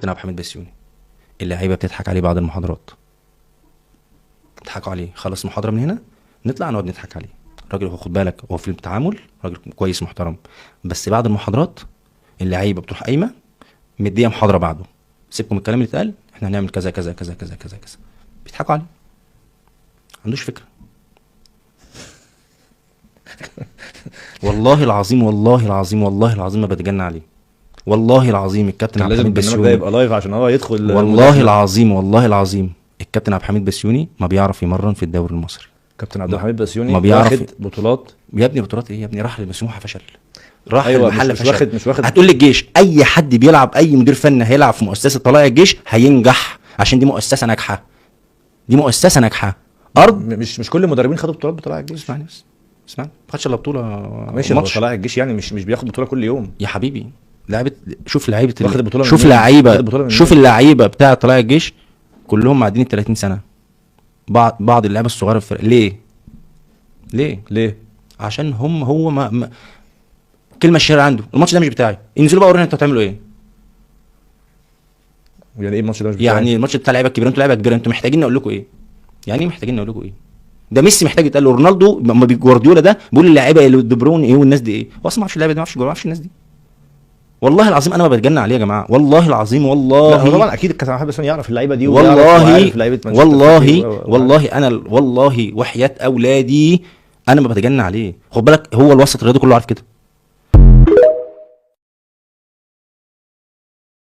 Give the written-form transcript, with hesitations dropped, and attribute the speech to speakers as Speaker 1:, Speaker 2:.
Speaker 1: كابتن عبد الحميد بسيوني اللعيبه بتضحك عليه بعد المحاضرات، بيضحكوا عليه، خلص محاضره من هنا نطلع نقعد نضحك عليه. راجل هو خد بالك هو في التعامل راجل كويس محترم، بس بعد المحاضرات اللعيبه بتروح قايمه مديه محاضره بعده، سيبكم الكلام اللي اتقال، احنا هنعمل كذا كذا كذا كذا كذا كذا. بيضحكوا عليه، ما عندوش فكره. والله العظيم والله العظيم والله العظيم ما بتجنى عليه، والله العظيم الكابتن عبد
Speaker 2: لازم
Speaker 1: الحميد
Speaker 2: البرنامج ده
Speaker 1: بسيوني،
Speaker 2: يبقى لايف عشان هو يدخل.
Speaker 1: والله العظيم والله العظيم الكابتن عبد الحميد بسيوني ما بيعرف يمرن في الدوري المصري.
Speaker 2: كابتن عبد الحميد بسيوني
Speaker 1: ما بيعرف
Speaker 2: واخد بطولات.
Speaker 1: يا ابني بطولات ايه يا ابني؟ راح لسموحه فشل، راح
Speaker 2: أيوة،
Speaker 1: المحله
Speaker 2: مش
Speaker 1: فشل.
Speaker 2: مش واخد.
Speaker 1: هتقول لي الجيش، اي حد بيلعب، اي مدير فني هيلعب في مؤسسه طلائع الجيش هينجح، عشان دي مؤسسه ناجحه، دي مؤسسه ناجحه. ارض
Speaker 2: مش كل المدربين خدوا بطولات بطلائع الجيش.
Speaker 1: اسمعني بس، اسمعني، ما خدش الا بطوله
Speaker 2: ماشي، هو
Speaker 1: ماتش
Speaker 2: طلائع الجيش يعني مش بياخد بطوله كل يوم
Speaker 1: يا حبيبي. لعيبه، شوف لعيبه
Speaker 2: واخد بطولة من
Speaker 1: شوف
Speaker 2: مين؟ واخد
Speaker 1: لعيبه،
Speaker 2: بطولة من
Speaker 1: شوف
Speaker 2: مين؟
Speaker 1: اللعيبه بتاع طلائع الجيش كلهم معديين ال 30 سنه. بعض اللعيبه الصغيره في الفرق. ليه؟ عشان هو ما كلمه الشهيره عنده، الماتش ده مش بتاعي، انزلوا بقى ورينا انتوا هتعملوا ايه.
Speaker 2: يعني ايه الماتش ده مش بتاعي؟
Speaker 1: يعني الماتش بتاع لعيبه كبيره، انتوا لعيبه كبيره، انتوا محتاجين اقول لكم ايه؟ يعني ايه محتاجين اقول لكم ايه؟ ده ميسي محتاج يتقال له، رونالدو ما جوارديولا ده بيقول اللعيبه اللي دي بروين ايه والناس دي ايه، هو اصلا ما اعرفش اللعيبه دي، ما اعرفش الناس دي. والله العظيم انا ما بتجنن عليه يا جماعه، والله العظيم والله.
Speaker 2: لا هو طبعا اكيد الكابتن عبد الحميد يعرف اللعيبه دي،
Speaker 1: والله والله
Speaker 2: والله
Speaker 1: والله انا والله وحياه اولادي انا ما بتجنن عليه. خد بالك هو الوسط الرياضي كله عارف كده.